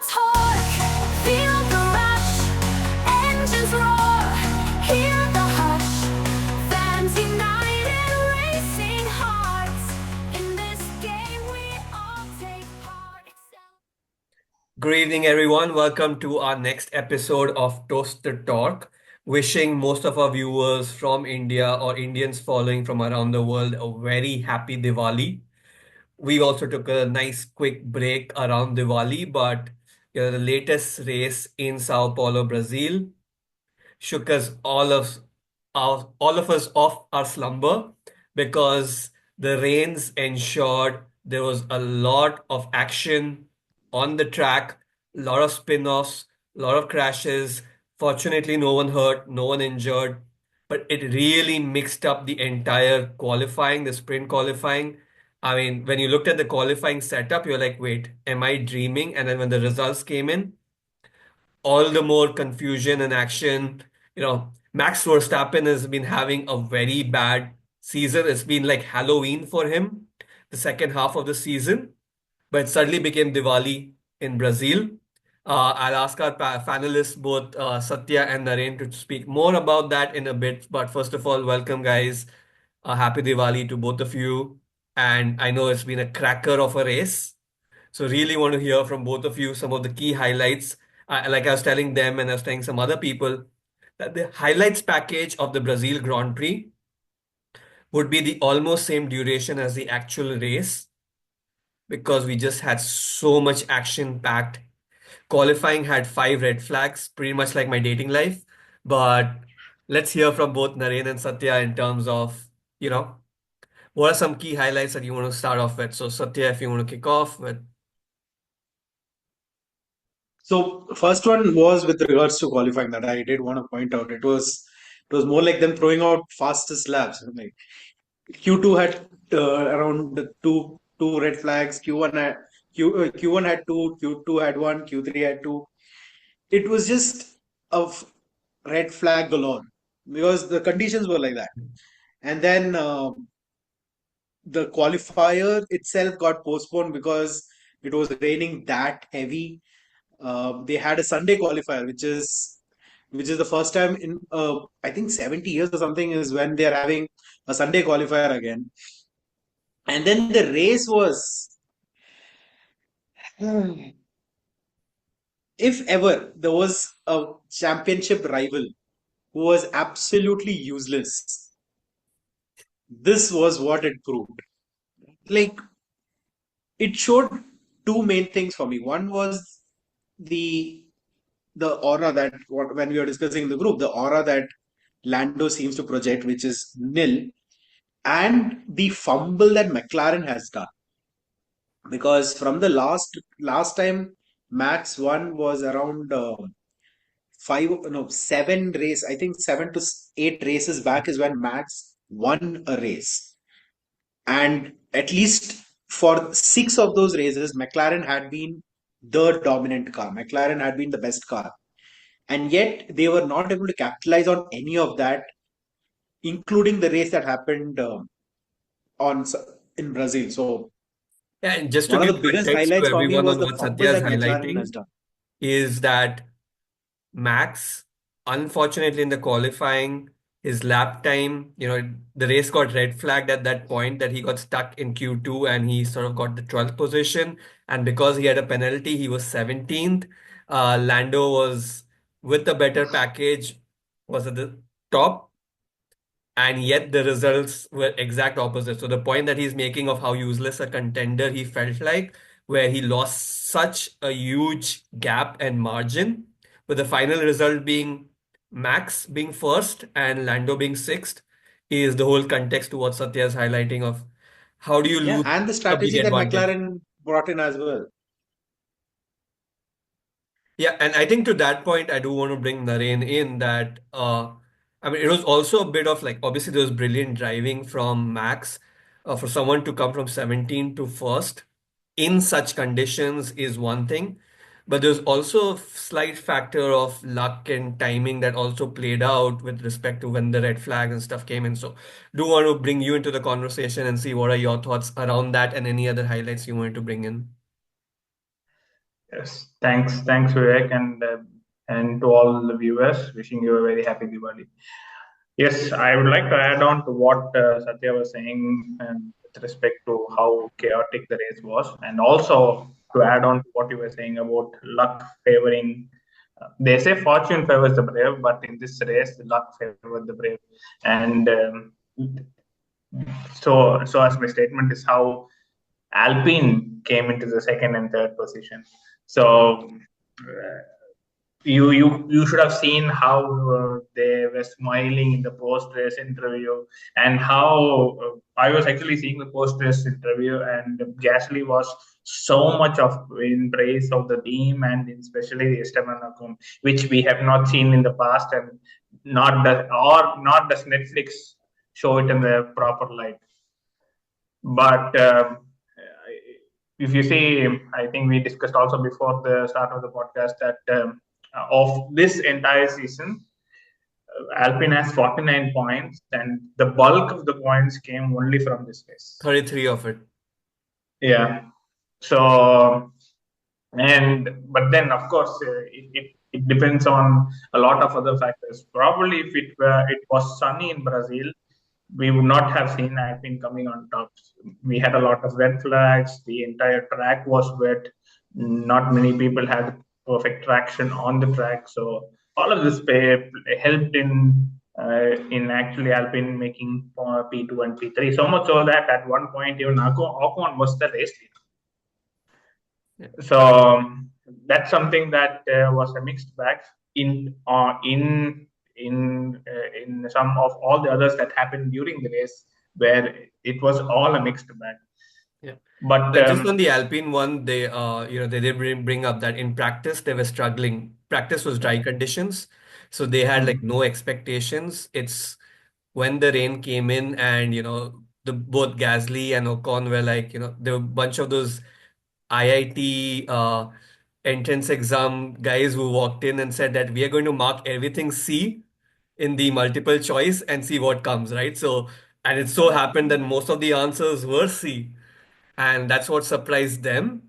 torque, feel the rush, engines roar, hear the hush. Fans united, racing hearts. In this game we all take part. Good evening, everyone. Welcome to our next episode of Toast the Talk. Wishing most of our viewers from India or Indians following from around the world a very happy Diwali. We also took a nice quick break around Diwali, but the latest race in Sao Paulo, Brazil shook us all of us off our slumber because the rains ensured there was a lot of action on the track, a lot of spin-offs, a lot of crashes. Fortunately, no one hurt, no one injured, but it really mixed up the entire qualifying, the sprint qualifying. I mean, when you looked at the qualifying setup, you're like, wait, am I dreaming? And then when the results came in, all the more confusion and action. Max Verstappen has been having a very bad season. It's been like Halloween for him, the second half of the season, but it suddenly became Diwali in Brazil. I'll ask our panelists, both Sathya and Naren, to speak more about that in a bit. But first of all, welcome, guys. Happy Diwali to both of you. And I know it's been a cracker of a race. So really want to hear from both of you some of the key highlights. Like I was telling them and I was telling some other people that the highlights package of the Brazil Grand Prix would be the almost same duration as the actual race because we just had so much action packed. Qualifying had 5 red flags, pretty much like my dating life. But let's hear from both Naren and Satya in terms of, you know, what are some key highlights that you want to start off with? So Satya, if you want to kick off with. So first one was with regards to qualifying that I did want to point out. It was more like them throwing out fastest laps. Like Q2 had around the two red flags. Q1 had two. Q2 had one. Q3 had two. It was just a red flag galore because the conditions were like that. And then the qualifier itself got postponed because it was raining that heavy. They had a Sunday qualifier, which is the first time in I think 70 years or something is when they are having a Sunday qualifier again. And then the race was, if ever there was a championship rival who was absolutely useless, this was what it proved. Like it showed two main things for me. One was the the aura that when we were discussing in the group, the aura that Lando seems to project, which is nil, and the fumble that McLaren has done. Because from the last time Max won was around seven race. I think 7 to 8 races back is when Max won a race, and at least for 6 of those races, McLaren had been the dominant car. McLaren had been the best car, and yet they were not able to capitalize on any of that, including the race that happened on in Brazil. So Yeah, and just to one of give the biggest context to highlights for me everyone was on the what fumble Satya is that McLaren has highlighting done. is that Max, unfortunately in the qualifying, his lap time, the race got red flagged at that point that he got stuck in Q2 and he sort of got the 12th position. And because he had a penalty, he was 17th. Lando was with a better package, was at the top, and yet the results were exact opposite. So the point that he's making of how useless a contender he felt like, where he lost such a huge gap and margin, with the final result being Max being first and Lando being sixth, is the whole context to what Satya is highlighting of how do you Yeah, lose and the a big strategy that advantage. McLaren brought in as well. Yeah, and I think to that point, I do want to bring Naren in that I mean it was also a bit of like obviously there was brilliant driving from Max for someone to come from 17 to first in such conditions is one thing, but there's also a slight factor of luck and timing that also played out with respect to when the red flags and stuff came in. So do want to bring you into the conversation and see what are your thoughts around that and any other highlights you wanted to bring in. Yes, thanks, Vivek, and to all the viewers, wishing you a very happy Diwali. Yes, I would like to add on to what Satya was saying with respect to how chaotic the race was, and also to add on to what you were saying about luck favoring. They say fortune favors the brave, but in this race, luck favored the brave, and so as my statement is how Alpine came into the second and third position. So you should have seen how they were smiling in the post race interview, and how I was actually seeing the post race interview, and Gasly was so much of in praise of the team, and especially Esteban Ocon, which we have not seen in the past, and not does Netflix show it in the proper light. But if you see, I think we discussed also before the start of the podcast that of this entire season, Alpine has 49 points, and the bulk of the points came only from this race. 33 of it. Yeah. So, but then of course it depends on a lot of other factors. Probably if it was sunny in Brazil, we would not have seen Alpine coming on top. We had a lot of red flags. The entire track was wet. Not many people had perfect traction on the track. So all of this helped in actually Alpine making P2 and P3. So much so that at one point even Ocon was the race leader. So that's something that was a mixed bag in some of all the others that happened during the race, where it was all a mixed bag. Yeah. But But just on the Alpine one, they did bring up that in practice they were struggling. Practice was dry conditions, so they had like no expectations. It's when the rain came in, and the both Gasly and Ocon were like, there were a bunch of those IIT entrance exam guys who walked in and said that we are going to mark everything C in the multiple choice and see what comes, right? So, and it so happened that most of the answers were C, and that's what surprised them.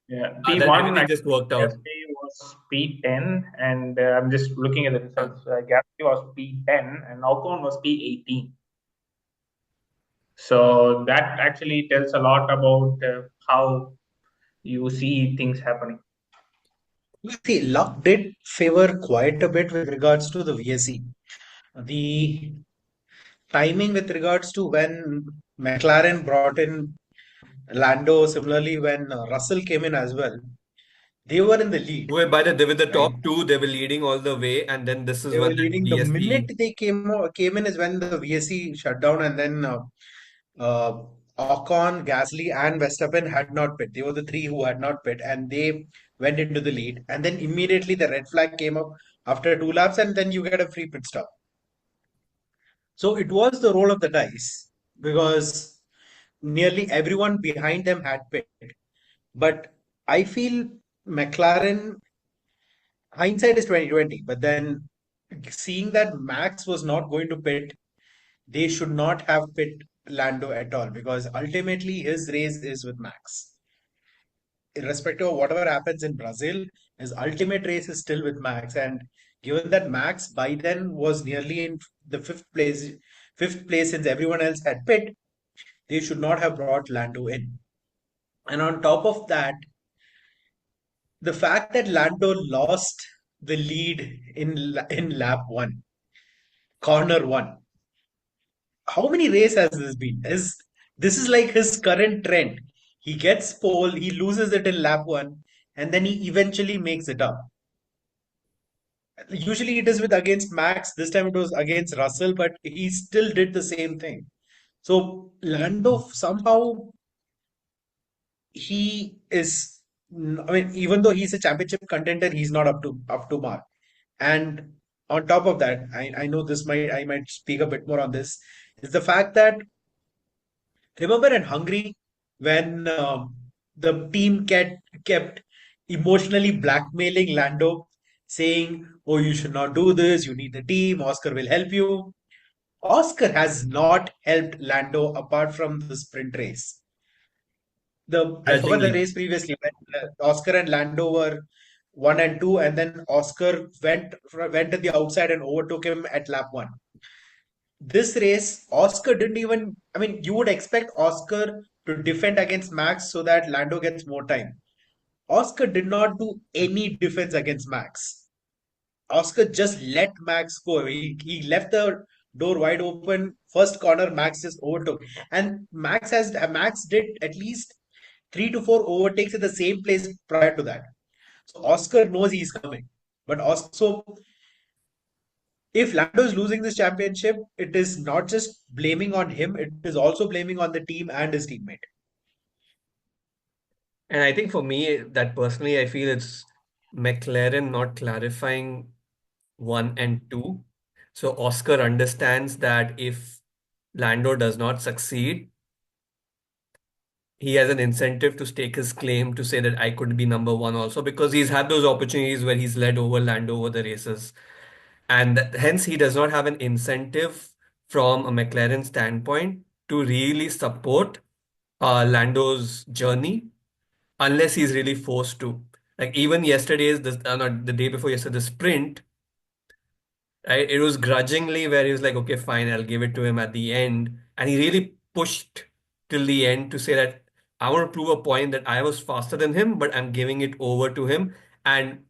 yeah, That P1 everything just actually worked out. Gasly was P10, and I'm just looking at the results. Gasly was P10, and Ocon was P18. So that actually tells a lot about how you see things happening. See, luck did favor quite a bit with regards to the VSE. The timing with regards to when McLaren brought in Lando, similarly when Russell came in as well, they were in the lead, Whereby they were the right? top two, they were leading all the way, and then this is They were when that leading. The minute VSC. they came in is when the VSC shut down, and then uh, Ocon, Gasly, and Verstappen had not pit. They were the three who had not pit, and they went into the lead. And then immediately the red flag came up after two laps, and then you get a free pit stop. So it was the roll of the dice because nearly everyone behind them had pit. But I feel McLaren, hindsight is 2020, but then seeing that Max was not going to pit, they should not have pit Lando at all because ultimately his race is with Max. Irrespective of whatever happens in Brazil, his ultimate race is still with Max. And given that Max by then was nearly in the fifth place since everyone else had pit, they should not have brought Lando in. And on top of that, the fact that Lando lost the lead in lap one, corner one. How many races has this been? This is like his current trend. He gets pole, he loses it in lap one, and then he eventually makes it up. Usually it is with against Max. This time it was against Russell, but he still did the same thing. So Lando somehow he is. I mean, even though he's a championship contender, he's not up to mark. And on top of that, I know I might speak a bit more on this, is the fact that remember in Hungary when the team kept emotionally blackmailing Lando, saying, "Oh, you should not do this. You need the team. Oscar will help you." Oscar has not helped Lando apart from the sprint race. the I forgot the Grudgingly. race previously when Oscar and Lando were 1 and 2, and then Oscar went to the outside and overtook him at lap 1. This race, Oscar didn't even. I mean, you would expect Oscar to defend against Max so that Lando gets more time. Oscar did not do any defense against Max. Oscar just let Max go. He left the door wide open. First corner, Max just overtook, and Max did at least 3 to 4 overtakes at the same place prior to that. So Oscar knows he's coming, but also if Lando is losing this championship, it is not just blaming on him; it is also blaming on the team and his teammate. And I think for me, that personally, I feel it's McLaren not clarifying 1 and 2. So Oscar understands that if Lando does not succeed, he has an incentive to stake his claim to say that I could be number one also, because he's had those opportunities where he's led over Lando over the races. And hence, he does not have an incentive from a McLaren standpoint to really support Lando's journey unless he's really forced to. Like even yesterday's, not the day before yesterday, the sprint, right? It was grudgingly where he was like, okay, fine, I'll give it to him at the end. And he really pushed till the end to say that I want to prove a point that I was faster than him, but I'm giving it over to him. And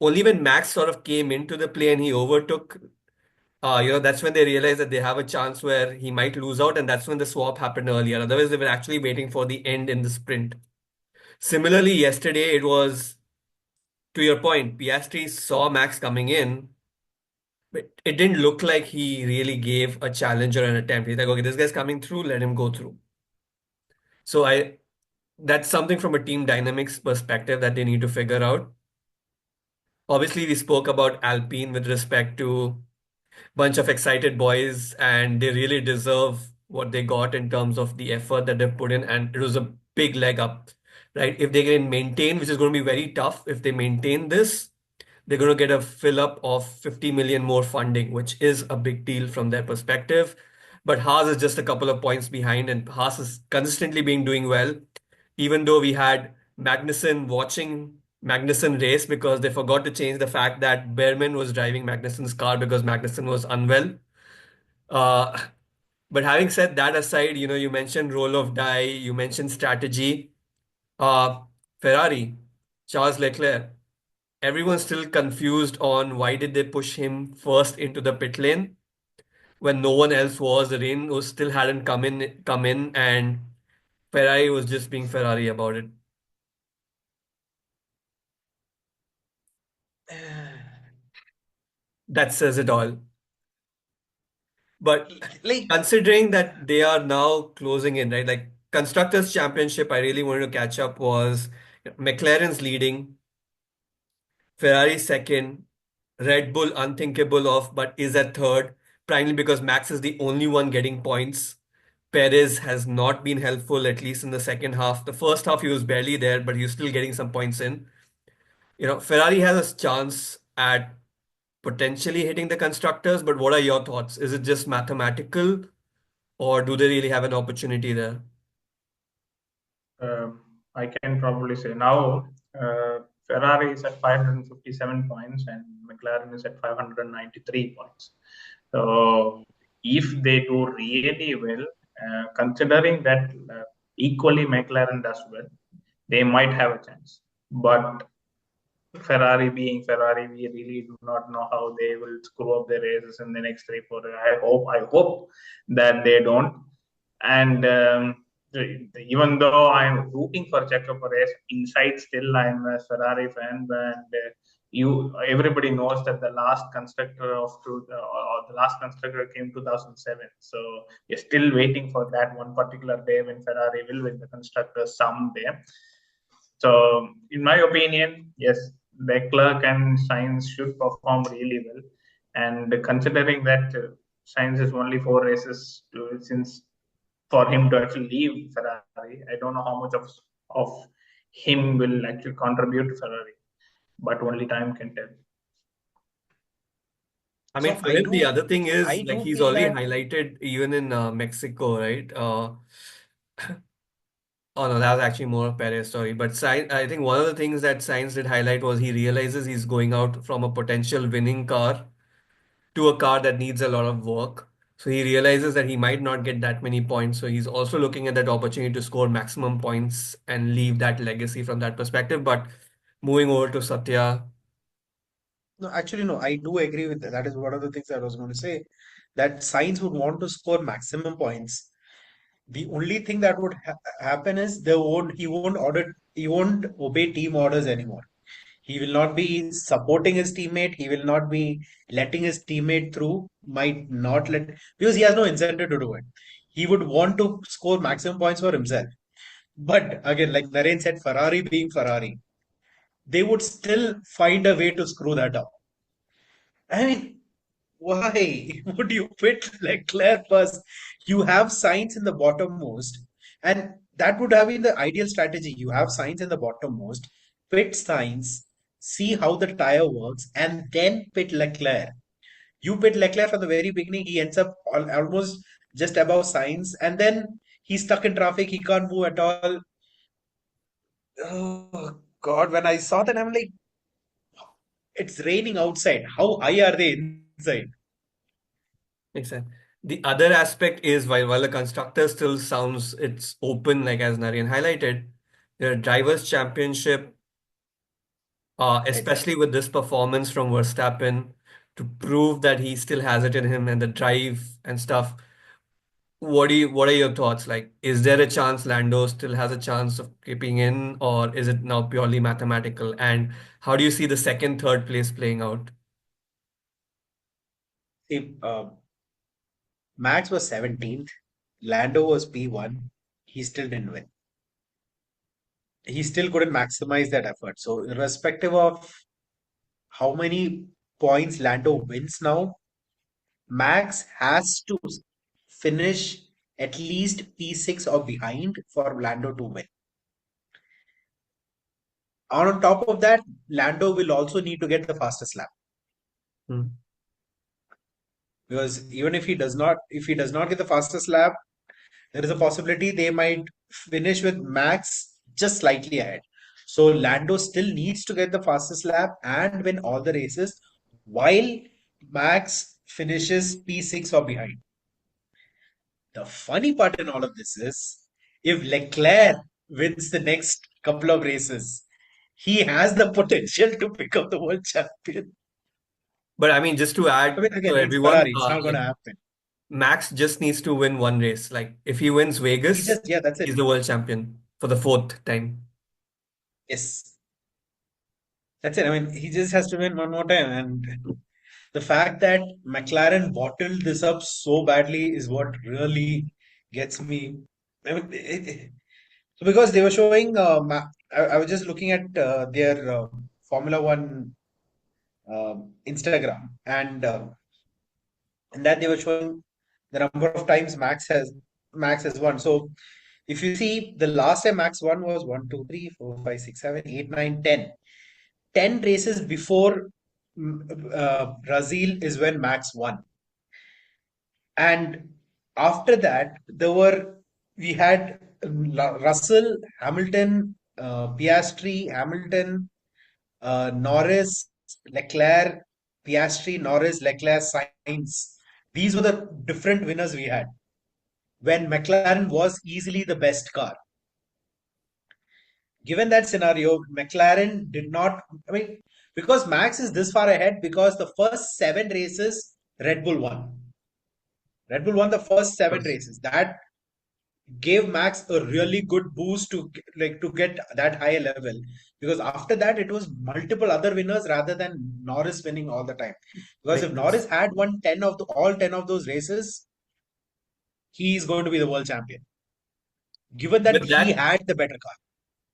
only when Max sort of came into the play and he overtook, that's when they realized that they have a chance where he might lose out, and that's when the swap happened earlier. Otherwise, they were actually waiting for the end in the sprint. Similarly, yesterday it was, to your point, Piastri saw Max coming in, but it didn't look like he really gave a challenge or an attempt. He's like, okay, this guy's coming through, let him go through. So that's something from a team dynamics perspective that they need to figure out. Obviously, we spoke about Alpine with respect to bunch of excited boys, and they really deserve what they got in terms of the effort that they've put in, and it was a big leg up, right? If they can maintain, which is going to be very tough, if they maintain this, they're going to get a fill up of 50 million more funding, which is a big deal from their perspective. But Haas is just a couple of points behind, and Haas is consistently being doing well, even though we had Magnussen watching Magnussen race because they forgot to change the fact that Behrman was driving Magnussen's car because Magnussen was unwell. Uh, but having said that aside, you mentioned roll of die, you mentioned strategy. Uh, Ferrari, Charles Leclerc, everyone's still confused on why did they push him first into the pit lane when no one else was. The rain was still hadn't come in, and Ferrari was just being Ferrari about it. That says it all. But Like, considering that they are now closing in, right? Like Constructors' Championship, I really wanted to catch up was McLaren's leading, Ferrari second, Red Bull unthinkable of, but is at third, primarily because Max is the only one getting points. Perez has not been helpful, at least in the second half. The first half, he was barely there, but he was still getting some points in. Ferrari has a chance at potentially hitting the constructors, but what are your thoughts? Is it just mathematical, or do they really have an opportunity there? I can probably say now Ferrari is at 557 points and McLaren is at 593 points. So if they do really well, considering that equally McLaren does well, they might have a chance. But Ferrari being Ferrari, we really do not know how they will screw up their races in the next 3, 4. I hope that they don't. And even though I'm rooting for Checo Perez, inside still I'm a Ferrari fan. And everybody knows that the last constructor or the last constructor came 2007. So we're still waiting for that one particular day when Ferrari will win the constructor someday. So, in my opinion, yes, Leclerc and Sainz should perform really well. And considering that Sainz is only 4 races since for him to actually leave Ferrari, I don't know how much of him will actually contribute to Ferrari, but only time can tell. I mean, so for him, the other thing I is like do he's feel already that highlighted even in Mexico, right? Oh no, that was actually more of Perez story. But I think one of the things that Sainz did highlight was he realizes he's going out from a potential winning car to a car that needs a lot of work. So he realizes that he might not get that many points. So he's also looking at that opportunity to score maximum points and leave that legacy from that perspective. But moving over to Satya, No, actually, no, I do agree with that. That is one of the things I was going to say. That Sainz would want to score maximum points. The only thing that would happen is he won't obey team orders anymore. He will not be supporting his teammate. He will not be letting his teammate through. Might not let because he has no incentive to do it. He would want to score maximum points for himself. But again, like Naren said, Ferrari being Ferrari, they would still find a way to screw that up. I mean, why would you pit Leclerc first? You have Sainz in the bottommost, and that would have been the ideal strategy. You have Sainz in the bottommost, pit Sainz, see how the tire works, and then pit Leclerc. You pit Leclerc from the very beginning, he ends up almost just above Sainz, and then he's stuck in traffic, he can't move at all. Oh God, when I saw that, I'm like, it's raining outside. How high are they inside? makes sense. The other aspect is while the constructor still sounds it's open, like as Naren highlighted, the drivers' championship, especially Exactly. with this performance from Verstappen, to prove that he still has it in him and the drive and stuff. What are your thoughts? Like, is there a chance Lando still has a chance of keeping in, or is it now purely mathematical? And how do you see the second, third place playing out? See, Max was 17th, Lando was P1. He still didn't win. He still couldn't maximize that effort. So, irrespective of how many points Lando wins now, Max has to finish at least P6 or behind for Lando to win. On top of that, Lando will also need to get the fastest lap Hmm. because even if he does not get the fastest lap, there is a possibility they might finish with Max just slightly ahead. So Lando still needs to get the fastest lap and win all the races while Max finishes P6 or behind. The funny part in all of this is if Leclerc wins the next couple of races, he has the potential to become the world champion. But I mean, just to I add mean, to again, it's everyone, Ferrari. It's not going like to happen. Max just needs to win one race. Like, if he wins He Vegas, just, yeah, that's it. he's the world champion for the fourth time. Yes. That's it. I mean, he just has to win one more time. And the fact that McLaren bottled this up so badly is what really gets me. I mean, so because they were showing, I was just looking at their Formula One Instagram, and that they were showing the number of times Max has won. So if you see, the last time Max won was 10 races before Brazil is when Max won. And after that, we had Russell, Hamilton, Piastri, Hamilton, Norris, Leclerc, Piastri, Norris, Leclerc, Sainz. These were the different winners we had when McLaren was easily the best car. Given that scenario, McLaren did not, I mean, because Max is this far ahead because the first 7 races, Red Bull won. Red Bull won the first seven Yes. races. That gave Max a really good boost to get that higher level. Because after that, it was multiple other winners rather than Norris winning all the time. Because if Makes sense. Norris had won all 10 of those races, he is going to be the world champion. Given that With he that, had the better car.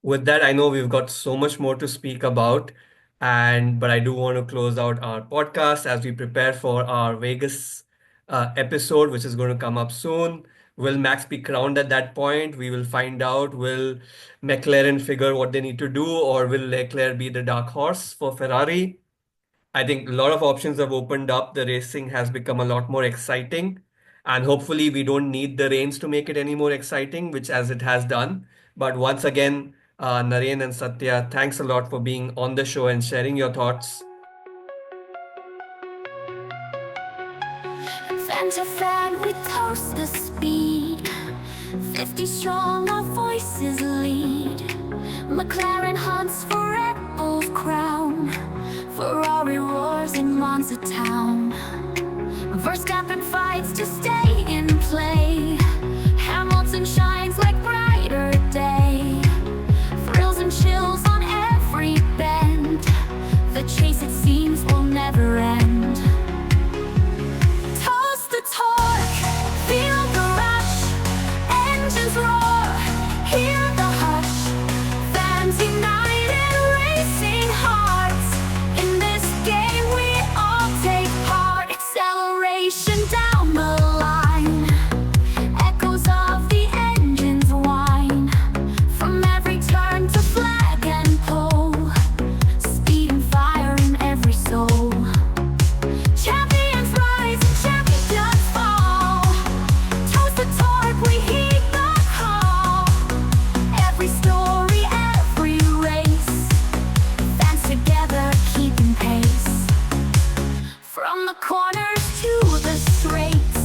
With that, I know we've got so much more to speak about, and but I do want to close out our podcast as we prepare for our Vegas episode, which is going to come up soon. Will Max be crowned at that point? We will find out. Will McLaren figure what they need to do, or will Leclerc be the dark horse for Ferrari? I think a lot of options have opened up. The racing has become a lot more exciting, and hopefully, we don't need the rains to make it any more exciting, which as it has done. But once again, Naren and Satya, thanks a lot for being on the show and sharing your thoughts. Fan to fan, we toast the speed. 50 strong, our voices lead. McLaren hunts for Red Bull's crown. Ferrari roars in Monza town. Verstappen fights to stay in play. Hamilton shines like brighter day. Thrills and chills on every bend. The chase, it seems, will never end. Toast the torque, feel the rush. Engines roar, hear the hush. Fans united, racing hearts. In this game we all take part. Acceleration down the line. Echoes of the engines whine. From every turn to flag and pole. Speed and fire in every soul. Champions rise and champions fall. Toast the torque, we heed the call. Every story, every race. Fans together, keeping pace. From the corners to the straights.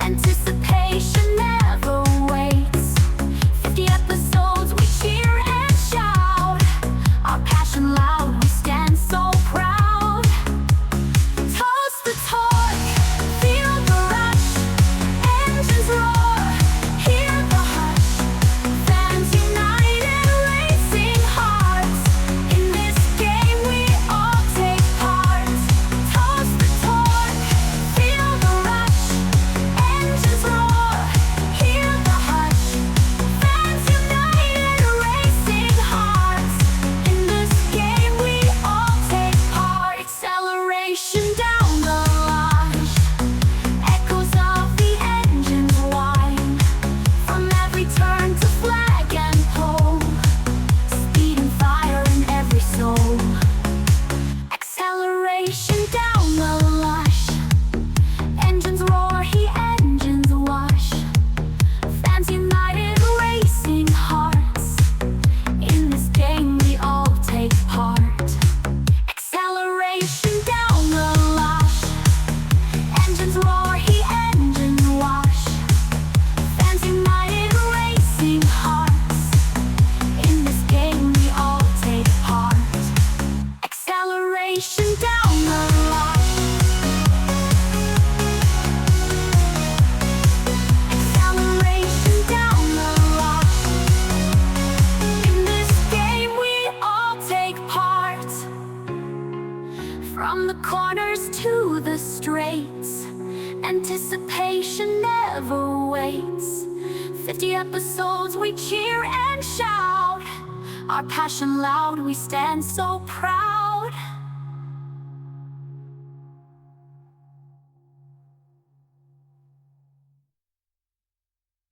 Anticipation never waits. 50 episodes, we cheer and shout. Our passion loud, we stand so proud. Toast the torque, feel the rush. Engines roar, hear the hush. Fans united, racing hearts. In this game we all take part. Toast the torque, feel the rush. Engines roar, hear the hush. Fans united, racing hearts. In this game we all take part. Acceleration down the line. Echoes of the engines whine. From every turn to flag and pole. Speed and fire in every soul. Acceleration down the lush. Engines roar, engines wash. Fans united, racing hearts. In this game we all take part. Acceleration down the lush. Engines roar, engines wash. Fans united, racing hearts. In this game we all take part. Acceleration down the lush. Acceleration down the lush. In this game we all take part. From the corners to the straights. Anticipation never waits. 50 episodes, we cheer and shout. Our passion loud, we stand so proud.